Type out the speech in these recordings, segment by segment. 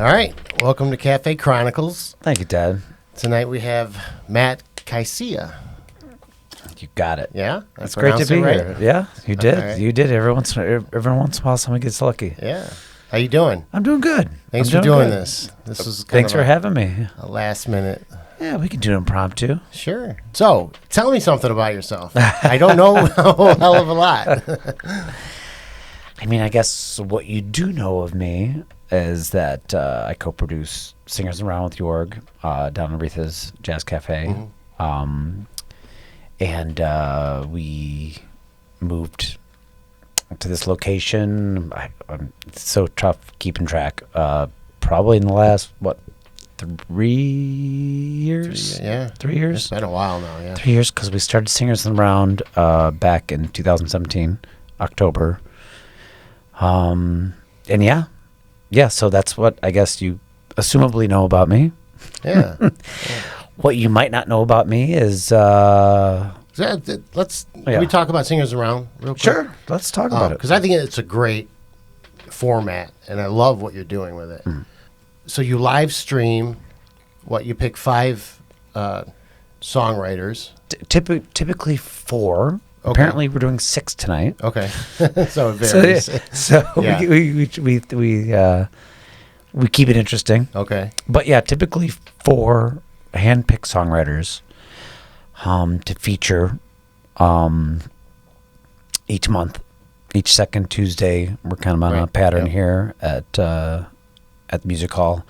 All right. Welcome to Cafe Chronicles. Thank you, Dad. Tonight we have Matt Kysia. You got it. Yeah? It's great to be here. Yeah, you did. Right. You did. Every once in a while, someone gets lucky. Yeah. How you doing? I'm doing good. Thanks for doing this. This was kind Thanks of for having me. a last minute. Yeah, we can do an impromptu. Sure. So, tell me something about yourself. I don't know a hell of a lot. I mean, I guess what you do know of me is that I co-produce Singers Around with Jorg down in Aretha's Jazz Cafe. Mm-hmm. And we moved to this location. It's so tough keeping track. Probably in the last, 3 years? 3 years? It's been a while now, yeah. 3 years, because we started Singers Around back in 2017, October. And yeah, so that's what I guess you assumably know about me. Yeah. What you might not know about me is... Can we talk about Singers Around real quick? Sure, let's talk about it. Because I think it's a great format, and I love what you're doing with it. So you live stream, you pick 5 songwriters. Typically 4. Okay. Apparently, we're doing 6 tonight. Okay, so it varies. So yeah. we keep it interesting. Okay, but yeah, typically 4 hand-picked songwriters to feature each month, each second Tuesday. We're kind of on a pattern here at the music hall.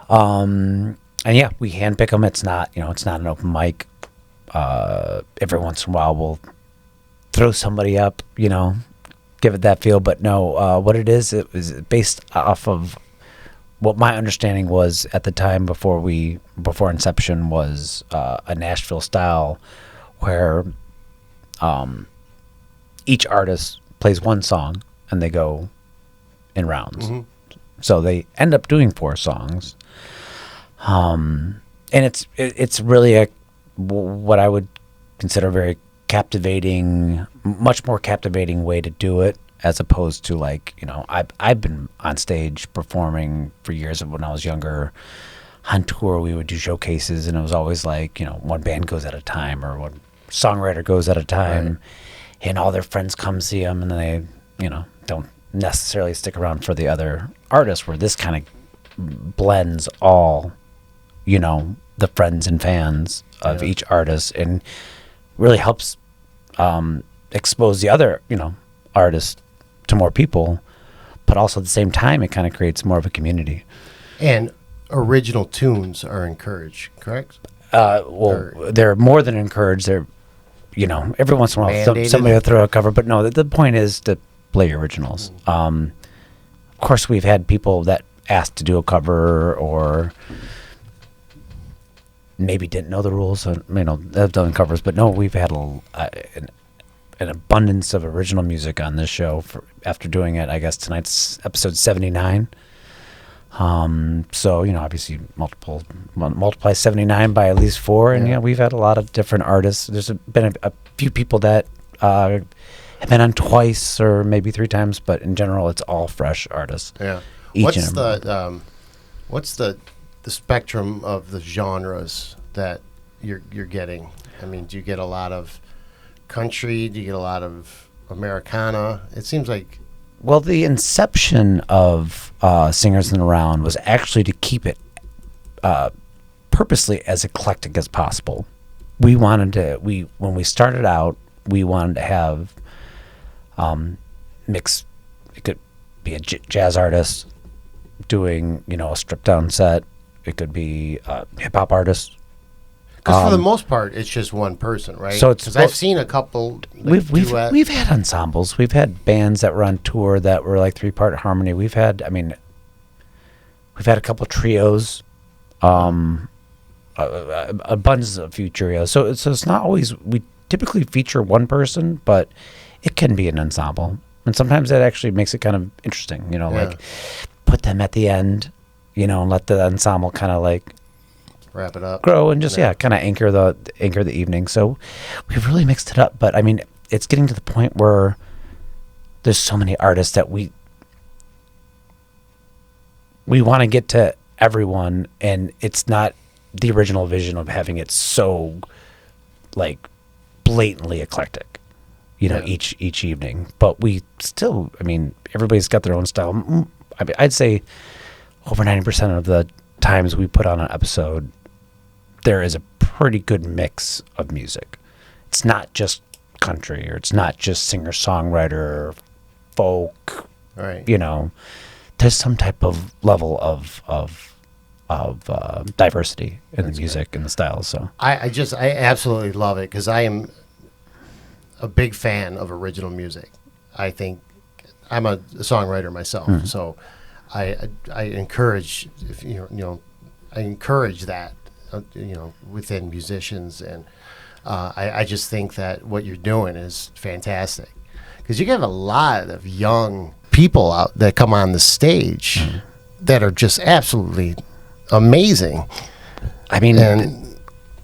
And yeah, we handpick them. It's not an open mic. Every once in a while we'll throw somebody up, give it that feel. But no, what it was based off of what my understanding was at the time before Inception was a Nashville style where each artist plays one song and they go in rounds. Mm-hmm. So they end up doing 4 songs. And it's really what I would consider a very captivating, much more captivating way to do it, as opposed to I've been on stage performing for years. When I was younger, on tour we would do showcases, and it was always one band goes at a time or one songwriter goes at a time, and all their friends come see them, and then they don't necessarily stick around for the other artists. Where this kind of blends all the friends and fans of each artist, and really helps expose the other artists to more people, but also at the same time it kind of creates more of a community. And original tunes are encouraged, correct? They're more than encouraged. They're every once in a while somebody will throw a cover, but no, the point is to play originals. Of course, we've had people that asked to do a cover or maybe didn't know the rules, so they've done covers. But no, we've had an abundance of original music on this show after doing it. I guess tonight's episode 79. So obviously multiply 79 by at least 4, and we've had a lot of different artists. There's been a few people that have been on twice or maybe 3 times, but in general, it's all fresh artists. Yeah. What's the spectrum of the genres that you're getting? I mean, do you get a lot of country? Do you get a lot of Americana? It seems like... Well, the inception of Singers Around was actually to keep it purposely as eclectic as possible. We wanted to... When we started out, we wanted to have mix. It could be a jazz artist doing, a stripped-down set. It could be hip-hop artists. Because for the most part, it's just one person, right? So because I've seen a couple. We've had ensembles. We've had bands that were on tour that were 3-part harmony. We've had a couple trios, a bunch of few trios. So it's not always. We typically feature one person, but it can be an ensemble, and sometimes that actually makes it kind of interesting. Put them at the end, and let the ensemble kind of wrap it up, grow, and just kind of anchor the evening. So we've really mixed it up. But I mean, it's getting to the point where there's so many artists that we we want to get to everyone, and it's not the original vision of having it so like blatantly eclectic, each evening. But we still, I mean, everybody's got their own style. I mean, I'd say over 90% of the times we put on an episode, there is a pretty good mix of music. It's not just country, or it's not just singer-songwriter or folk. Right. There's some type of level of diversity in the music and the styles. So I absolutely love it, because I am a big fan of original music. I think I'm a songwriter myself, so I encourage I encourage that within musicians, and I just think that what you're doing is fantastic, because you get a lot of young people out that come on the stage that are just absolutely amazing. I mean, and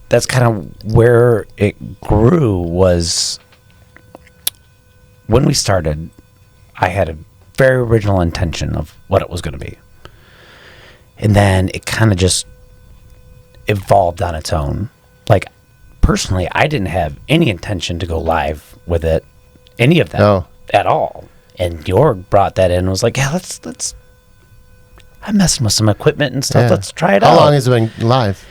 that's kind of where it grew. Was when we started, I had a very original intention of what it was going to be, and then it kind of just evolved on its own. Like, personally, I didn't have any intention to go live with it, any of them, at all. And Jorg brought that in and was like, yeah, let's I'm messing with some equipment and stuff. Yeah. Let's try it out. How long has it been live?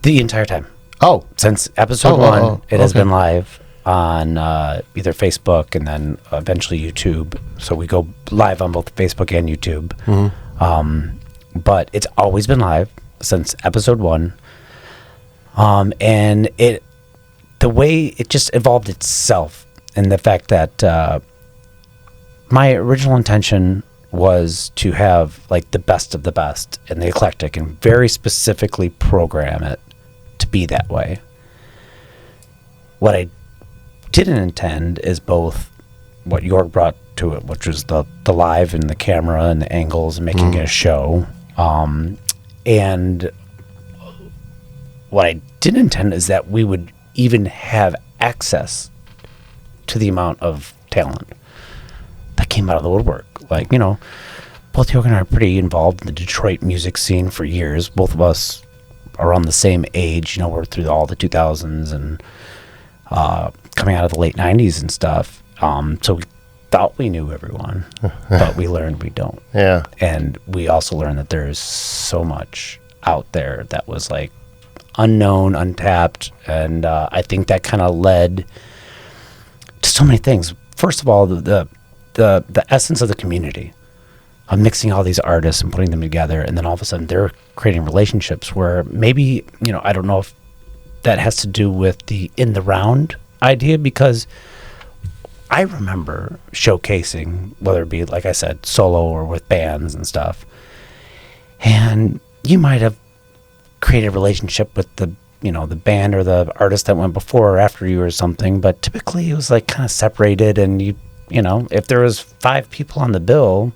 The entire time. Oh. Since episode 1, it has been live on either Facebook and then eventually YouTube. So we go live on both Facebook and YouTube. But it's always been live since episode 1. And the way it just evolved itself, and the fact that my original intention was to have like the best of the best and the eclectic, and very specifically program it to be that way. What I didn't intend is both what Jorg brought to it, which was the live and the camera and the angles and making it a show. And what I didn't intend is that we would even have access to the amount of talent that came out of the woodwork. Like, both Jorg and I are pretty involved in the Detroit music scene for years. Both of us are around the same age. We're through all the 2000s and coming out of the late 90s and stuff. So we thought we knew everyone, but we learned we don't. Yeah. And we also learned that there's so much out there that was like unknown, untapped, and I think that kind of led to so many things. First of all, the essence of the community, of mixing all these artists and putting them together, and then all of a sudden they're creating relationships where maybe, I don't know if that has to do with the in the round idea, because I remember showcasing, whether it be, like I said, solo or with bands and stuff, and you might have created a relationship with the band or the artist that went before or after you or something, but typically it was like kind of separated, and if there was 5 people on the bill,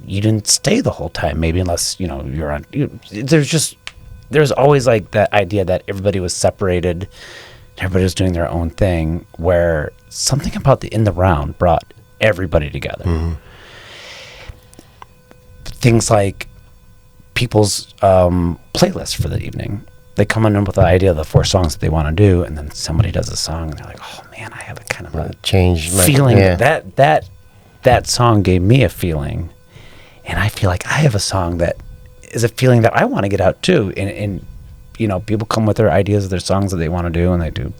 you didn't stay the whole time, maybe, unless you're on. There's always like that idea that everybody was separated, everybody was doing their own thing, where something about the in the round brought everybody together. Things like people's playlists for the evening. They come in with the idea of the 4 songs that they want to do, and then somebody does a song, and they're like, "Oh man, I have a kind of a feeling that song gave me a feeling, and I feel like I have a song that is a feeling that I want to get out too." And people come with their ideas of their songs that they want to do, and they do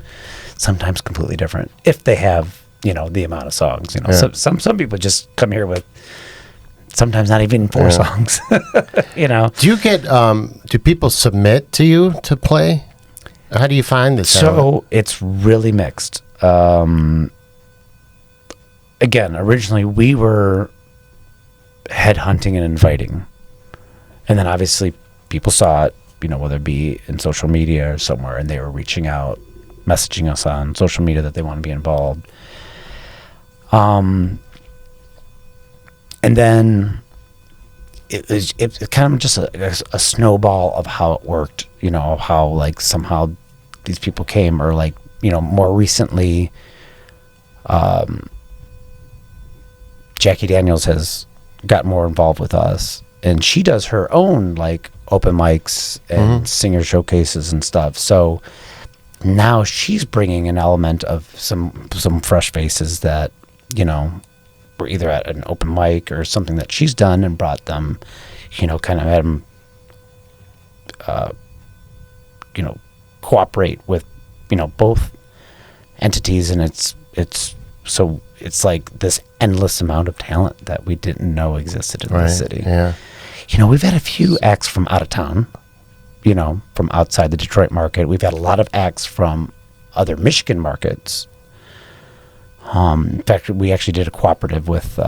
sometimes completely different if they have the amount of songs. So, some people just come here with sometimes not even 4 songs. Do you get do people submit to you to play? How do you find this? So it's really mixed. Again, originally we were headhunting and inviting, and then obviously people saw it, whether it be in social media or somewhere, and they were reaching out, messaging us on social media that they want to be involved. And then it's kind of just a snowball of how it worked, how like somehow these people came, or like, more recently, Jackie Daniels has got more involved with us, and she does her own like open mics and singer showcases and stuff. So now she's bringing an element of some fresh faces that, you know, were either at an open mic or something that she's done and brought them, you know, kind of had them, you know, cooperate with, you know, both entities. And it's like this endless amount of talent that we didn't know existed in the city. Yeah. You know, we've had a few acts from out of town, you know, from outside the Detroit market. We've had a lot of acts from other Michigan markets. In fact, we actually did a cooperative with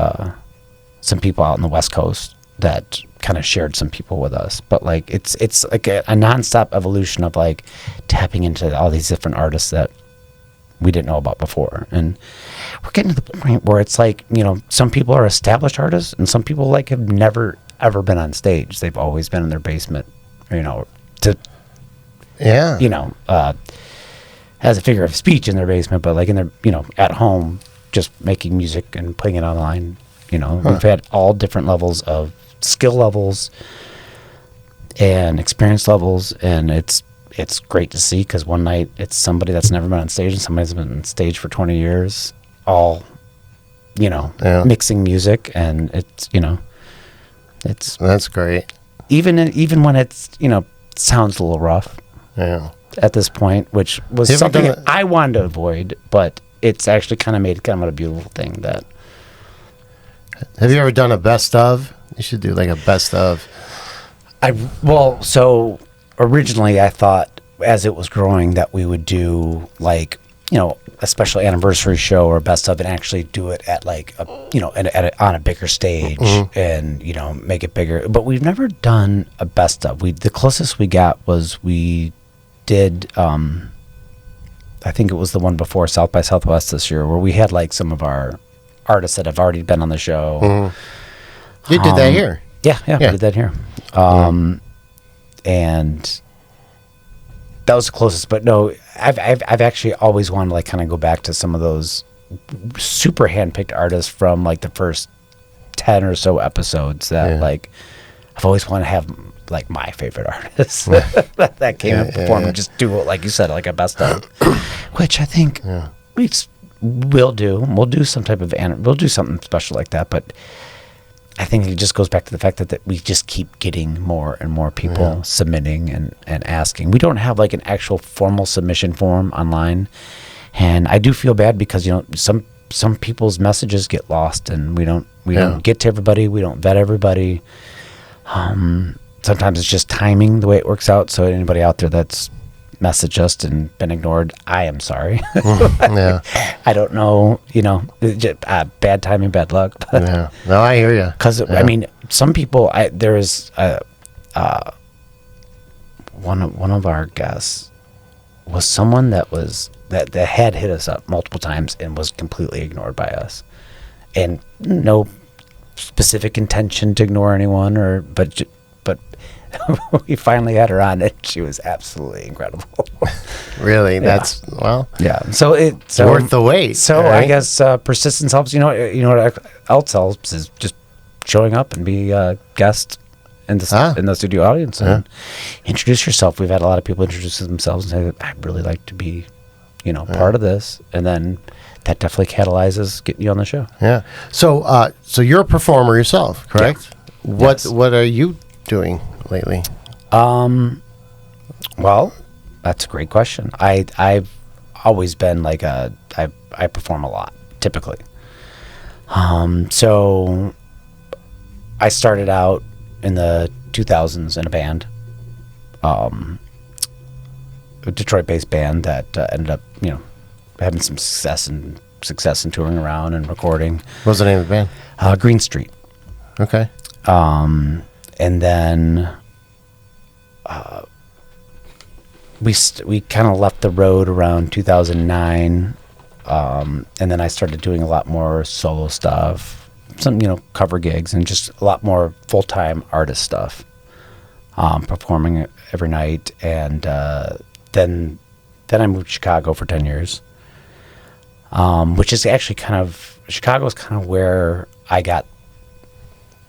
some people out on the West Coast that kind of shared some people with us. But like it's like a nonstop evolution of like tapping into all these different artists that we didn't know about before. And we're getting to the point where it's like, you know, some people are established artists and some people like have never ever been on stage. They've always been in their basement, you know, you know, as a figure of speech in their basement, but like in their, you know, at home, just making music and putting it online. You know, we've had all different levels of skill levels and experience levels, and it's great to see, because one night it's somebody that's never been on stage and somebody that's been on stage for 20 years, all, you know, mixing music, and it's, you know, that's great. Even when it's, you know, sounds a little rough. Yeah. At this point, which was something I wanted to avoid, but it's actually kind of made kind of a beautiful thing. That. Have you ever done a best of? You should do like a best of. So originally I thought as it was growing that we would do like, you know, a special anniversary show or best of, and actually do it at like a, you know, on a bigger stage and, you know, make it bigger. But we've never done a best of. The closest we got was we did, I think it was the one before South by Southwest this year, where we had like some of our artists that have already been on the show. You did that here. Yeah, we did that here. And that was the closest. But no, I've actually always wanted to like kind of go back to some of those super handpicked artists from like the first 10 or so episodes that like I've always wanted to have like my favorite artists that came and performed and just do it, like you said, like a best of, which I think we'll do. We'll do some type of we'll do something special like that. But I think it just goes back to the fact that we just keep getting more and more people submitting and asking. We don't have like an actual formal submission form online, and I do feel bad because, you know, some people's messages get lost, and we don't get to everybody. We don't vet everybody. Sometimes it's just timing the way it works out. So anybody out there that's messaged us and been ignored, I am sorry. I don't know, you know, bad timing, bad luck. But no, I hear you. Because I mean, some people. There is one of our guests was someone that had hit us up multiple times and was completely ignored by us, and no specific intention to ignore anyone, but we finally had her on, and she was absolutely incredible. Really? That's So it's worth the wait. So right? I guess persistence helps. You know what else helps is just showing up and be a guest in the studio audience and introduce yourself. We've had a lot of people introduce themselves and say, "I'd really like to be, you know, part of this," and then that definitely catalyzes getting you on the show. Yeah. So you're a performer yourself, correct? Yeah. What are you doing lately? Well, that's a great question. I've always been like I perform a lot, typically. So I started out in the 2000s in a band, a Detroit-based band that ended up, you know, having some success in touring around and recording. What was the name of the band? Green Street. Okay. And then we kind of left the road around 2009, and then I started doing a lot more solo stuff, some, you know, cover gigs, and just a lot more full-time artist stuff, performing every night. And then I moved to Chicago for 10 years, which is actually Chicago is kind of where I got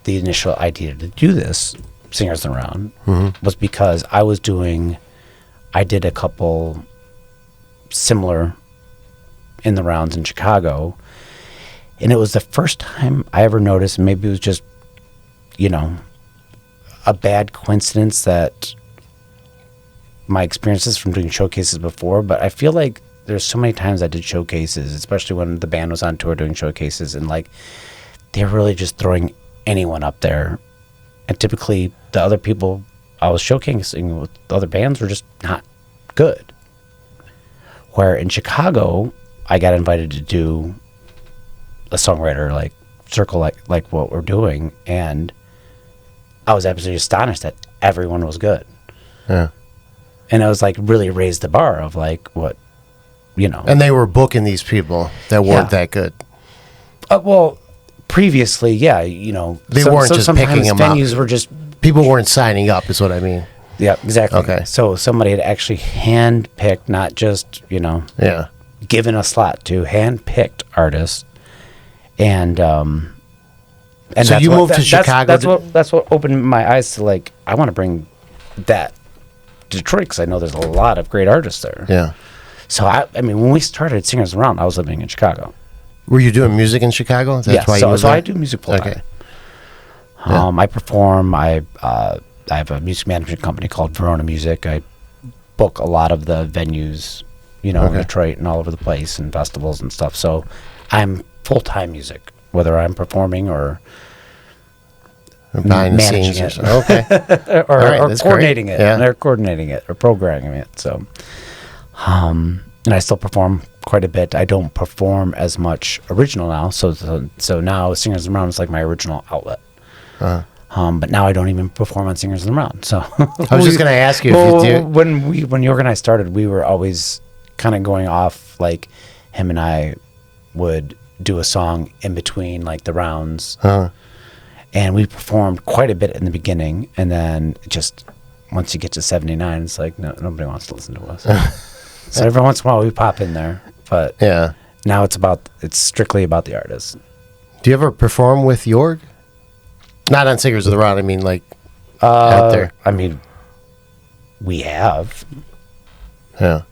the initial idea to do this, Singers in the Round, Mm-hmm. was because I did a couple similar in the rounds in Chicago, and it was the first time I ever noticed, and maybe it was just, a bad coincidence that my experiences from doing showcases before, but I feel like there's so many times I did showcases, especially when the band was on tour doing showcases, and like they're really just throwing anyone up there, and typically the other people I was showcasing with the other bands were just not good. Where in Chicago, I got invited to do a songwriter like circle like what we're doing, and I was absolutely astonished that everyone was good. Yeah. And I was like really raised the bar of like what, And they were booking these people that weren't that good. Well, previously, yeah, They weren't just sometimes picking them up. venues were just People weren't signing up, is what I mean. yeah, exactly. Okay. So somebody had actually hand-picked, not just Yeah. given a slot to hand-picked artists, and So that's you what- moved to Chicago. That's what opened my eyes to like I want to bring that to Detroit because I know there's a lot of great artists there. Yeah. So I mean, when we started Singers Around, I was living in Chicago. Were you doing music in Chicago? That's Yeah, why you so moved I there? do music full time. Okay. Yeah. I perform. I have a music management company called Verona Music. I book a lot of the venues, in Detroit and all over the place and festivals and stuff. So I'm full-time music, whether I'm performing or Behind the managing scenes. it. Okay. or, All right, or that's coordinating great. it. Yeah. Or coordinating it or programming it. So, and I still perform quite a bit. I don't perform as much original now. So now Singers in the Round is like my original outlet. But now I don't even perform on Singers in the Round. So I was just going to ask you if you do. When York and I started, we were always kind of going off, like him and I would do a song in between like the rounds. And we performed quite a bit in the beginning, and then just once you get to 79, it's like nobody wants to listen to us. So every once in a while we pop in there, but Yeah. now it's strictly about the artist. Do you ever perform with York? Not on Singers of the Round. I mean, like out there. I mean, we have. Yeah.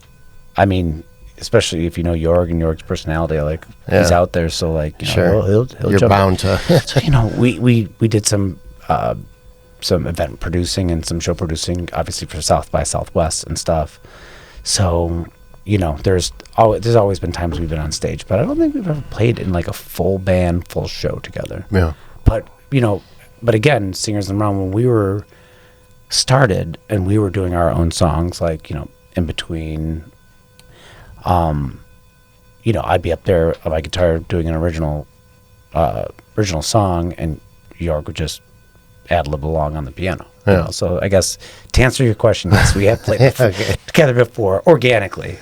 I mean, especially if you know York and York's personality, like he's Yeah. out there, so like Sure. he'll You're jump bound to. So we did some event producing and some show producing, obviously for South by Southwest and stuff. So there's always been times we've been on stage, but I don't think we've ever played in like a full band, full show together. Yeah. But again, Singers in the Round, when we were started and we were doing our own songs, like in between. I'd be up there on my guitar doing an original song, and York would just ad-lib along on the piano. Yeah. So I guess to answer your question, yes, we have played together before organically.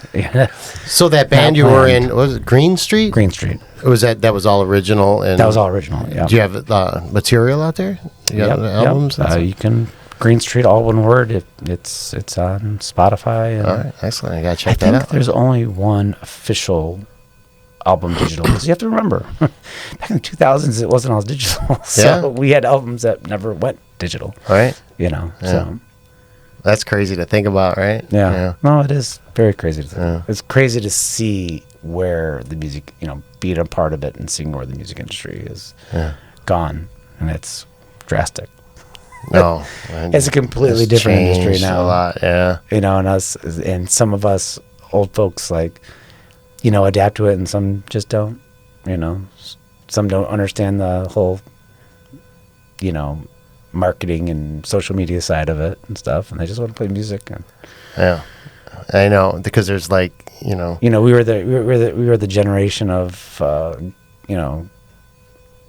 So that band you were in, was it Green Street? Green Street. Was that was all original? And That was all original. Yeah. Do you have material out there? You got albums? You can Green Street, all one word. It's on Spotify. And All right, excellent. I gotta I check that think out. there's only one official album digital, because you have to remember, back in the 2000s, it wasn't all digital. So Yeah. we had albums that never went digital. All right. So That's crazy to think about, right? yeah. No, it is very crazy to think. Yeah. It's crazy to see where the music, being a part of it and seeing where the music industry is gone, and it's drastic. No. It's a completely It's different industry changed now. A lot, yeah. And some of us old folks adapt to it, and some just don't. Some don't understand the whole, marketing and social media side of it and stuff, and they just want to play music. And Yeah. I know, because there's like, we were the generation of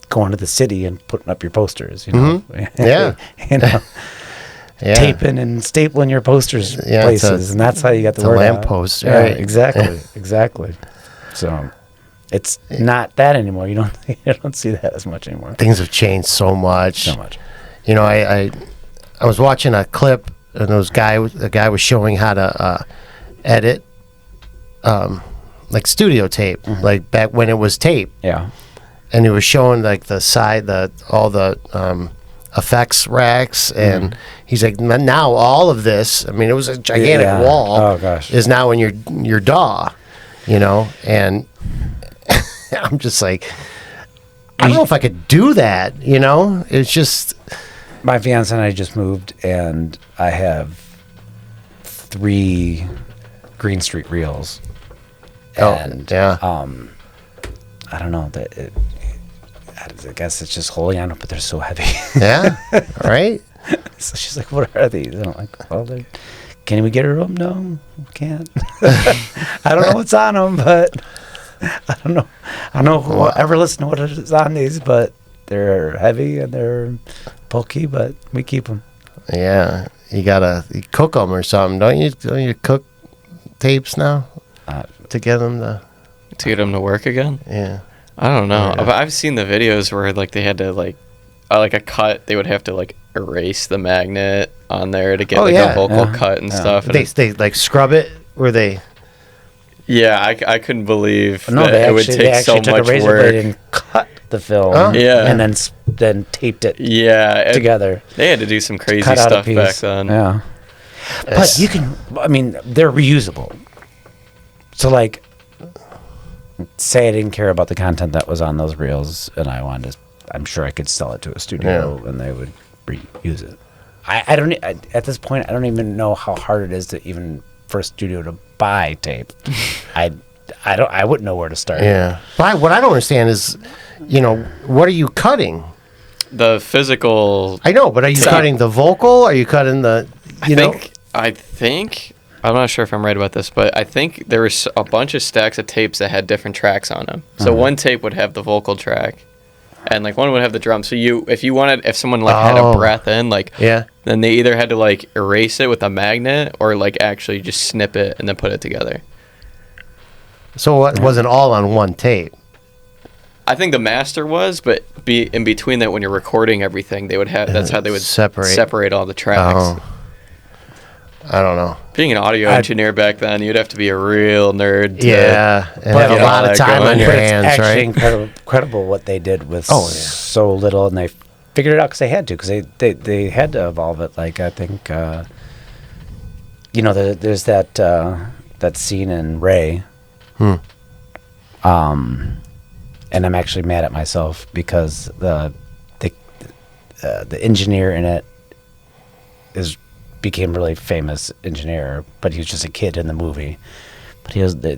going to the city and putting up your posters. Yeah. Yeah. Taping and stapling your posters places, and that's how you got the it's a word lamppost, out. right? Yeah, exactly. So it's not that anymore. You don't see that as much anymore. Things have changed so much. So much. I was watching a clip, and a guy was showing how to edit like studio tape, like back when it was tape. Yeah. and he was showing like all the effects racks, and he's like, now all of this, I mean, it was a gigantic wall. Oh gosh. Is now in your DAW, and I'm just like, I don't know if I could do that, It's just My fiance and I just moved, and I have 3 Green Street reels. And I don't know that I guess it's just holding on, but they're so heavy. Yeah, right. So she's like, "What are these?" And I'm like, "Well, can we get her up? No, we can't. I don't know what's on them, but I don't know. I don't know who will ever listen to what is on these, but they're heavy and they're bulky, but we keep them." Yeah, you cook them or something, don't you? Don't you cook tapes now to get them to work again? Yeah. I don't know. Yeah. But I've seen the videos where like they had to like a cut. They would have to like erase the magnet on there to get a vocal cut and stuff. And they like scrub it, or they. Yeah, I couldn't believe that it would take so much took a razor work. blade and cut the film, and then taped it, together. They had to do some crazy cut out a stuff piece. back then. Yeah, but you can. I mean, they're reusable. So like, say I didn't care about the content that was on those reels, and I wanted to. I'm sure I could sell it to a studio, and they would reuse it. I don't. At this point, I don't even know how hard it is to even for a studio to buy tape. I wouldn't know where to start. Yeah. But what I don't understand is, what are you cutting? The physical. I know, but are you cutting the vocal? Are you cutting the? I think. I'm not sure if I'm right about this, but I think there was a bunch of stacks of tapes that had different tracks on them. So one tape would have the vocal track, and like one would have the drum. So if someone like had a breath in, then they either had to like erase it with a magnet or like actually just snip it and then put it together. So it wasn't all on one tape. I think the master was, but in between that, when you're recording everything, they would have. That's how they would separate all the tracks. Oh. I don't know. Being an audio engineer back then, you'd have to be a real nerd. And have a lot of time on your hands, it's actually right? incredible what they did with so little, and they figured it out because they had to, because they had to evolve it. Like I think, there's that scene in Ray. And I'm actually mad at myself because the engineer in it became really famous engineer, but he was just a kid in the movie. But he was, they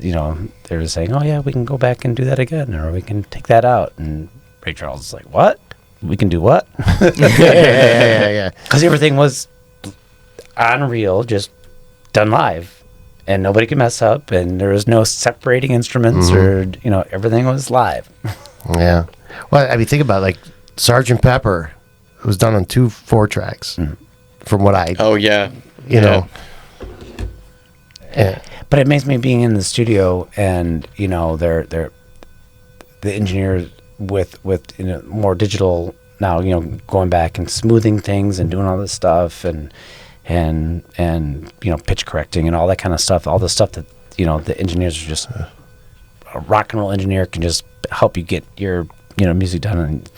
were saying, "Oh yeah, we can go back and do that again, or we can take that out." And Ray Charles is like, "What? We can do what?" Yeah. Because everything was on reel, just done live, and nobody could mess up, and there was no separating instruments, or everything was live. Yeah. Well, I mean, think about it, like Sgt. Pepper. It was done on 2 4-tracks. From what I, know. Yeah. But it makes me being in the studio, and they're the engineers with more digital now, going back and smoothing things and doing all this stuff and pitch correcting and all that kind of stuff, all the stuff that the engineers are just a rock and roll engineer can just help you get your music done, and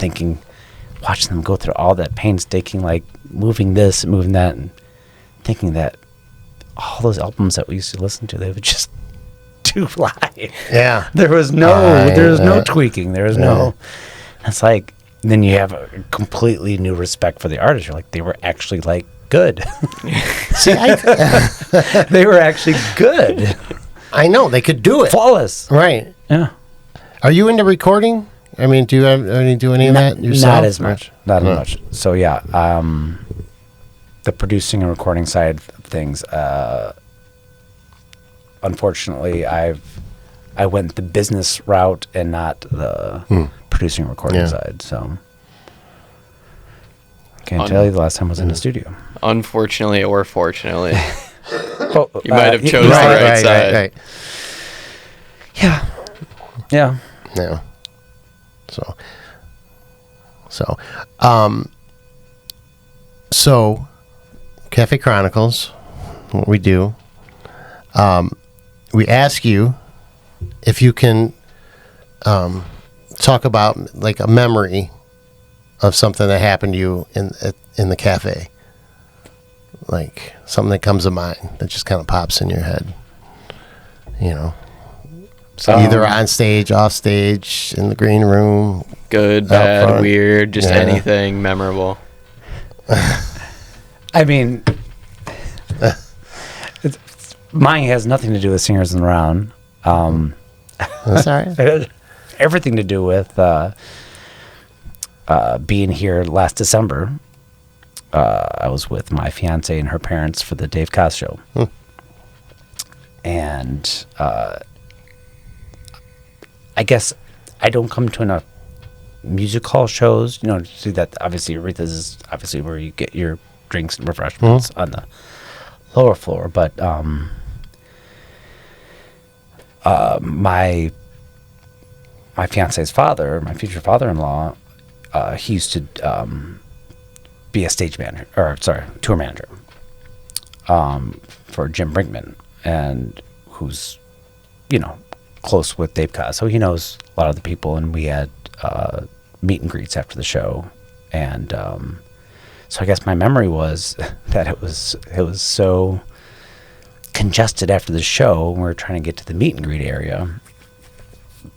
watching them go through all that painstaking, like moving this and moving that, and thinking that all those albums that we used to listen to, they would just do live. Yeah. There was no tweaking. There was no. It's like, then you have a completely new respect for the artist. You're like, they were actually like good. See, they were actually good. I know they could do it. Flawless. Right. Yeah. Are you into recording? I mean, do you do any of that yourself? Not as much. Not as much. So yeah, the producing and recording side of things. Unfortunately, I went the business route and not the producing and recording side. So I can't tell you the last time I was in the studio. Unfortunately or fortunately, you might have chosen the right side. Right. Yeah. Yeah. Yeah. So, Cafe Chronicles, what we do, we ask you if you can talk about like a memory of something that happened to you in the cafe, like something that comes to mind that just kind of pops in your head. So either on stage, off stage, in the green room. Good, bad, weird, just anything memorable. I mean, mine has nothing to do with Singers in the Round. That's all right. It has everything to do with being here last December. I was with my fiance and her parents for the Dave Koz show. And I guess I don't come to enough music hall shows, to see that. Obviously, Aretha's is obviously where you get your drinks and refreshments on the lower floor. But my fiance's father, my future father-in-law, he used to be a stage manager, tour manager for Jim Brinkman, and who's, close with Dave Koz. So he knows a lot of the people, and we had meet and greets after the show. And so I guess my memory was that it was so congested after the show, and we were trying to get to the meet and greet area,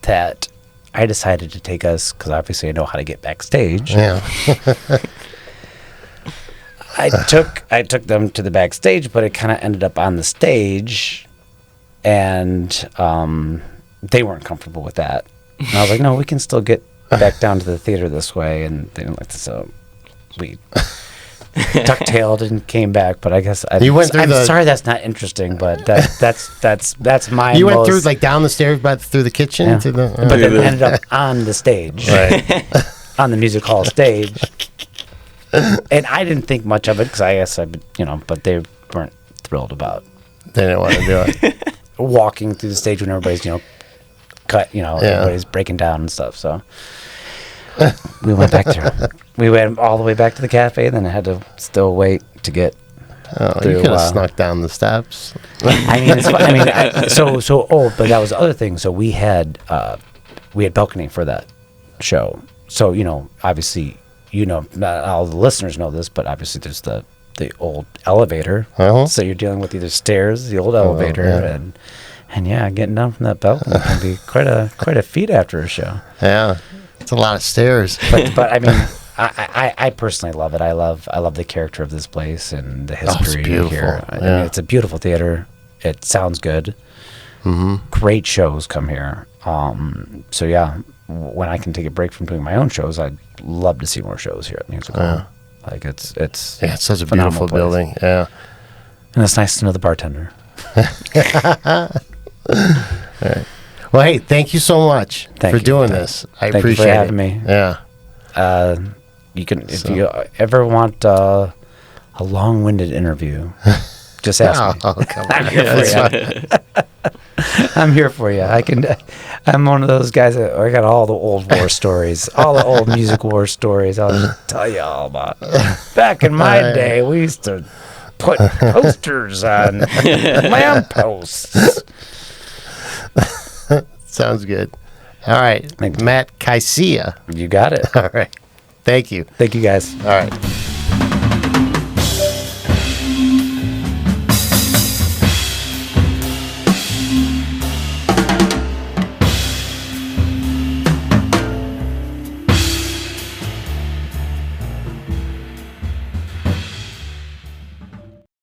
that I decided to take us, because obviously I know how to get backstage. Yeah. I took them to the backstage, but it kind of ended up on the stage, and they weren't comfortable with that. And I was like, no, we can still get back down to the theater this way, and they didn't like this. So we ducktailed and came back. But I guess I'm sorry that's not interesting, but that's my. You went through like down the stairs, but through the kitchen to the. But then ended up on the stage, right, on the music hall stage. And I didn't think much of it because I guess but they weren't thrilled about. They didn't want to do it. Walking through the stage when everybody's cut, everybody's breaking down and stuff. So we went back there. We went all the way back to the cafe, and then I had to still wait to get. Oh, you could have snuck down the steps. I mean, but that was the other thing. So we had balcony for that show. So obviously. Not all the listeners know this, but obviously there's the old elevator. Uh-huh. So you're dealing with either stairs, the old elevator, and getting down from that balcony can be quite a feat after a show. Yeah, it's a lot of stairs. But I mean, I personally love it. I love the character of this place and the history here. I mean, it's a beautiful theater. It sounds good. Mm-hmm. Great shows come here. So yeah. When I can take a break from doing my own shows, I'd love to see more shows here at Music Hall. Yeah. Like it's such a beautiful building. Yeah, and it's nice to know the bartender. All right. Well, hey, thank you so much for doing this. I appreciate you for having me. Yeah. You can if you ever want a long-winded interview, just ask me. Oh, come on. I'm here for you. I'm one of those guys that I got all the old war stories, all the old music war stories. I'll just tell you all about. Back in my day, we used to put posters on lampposts. Sounds good. All right, Matt Kysia. You got it. All right. Thank you. Thank you, guys. All right.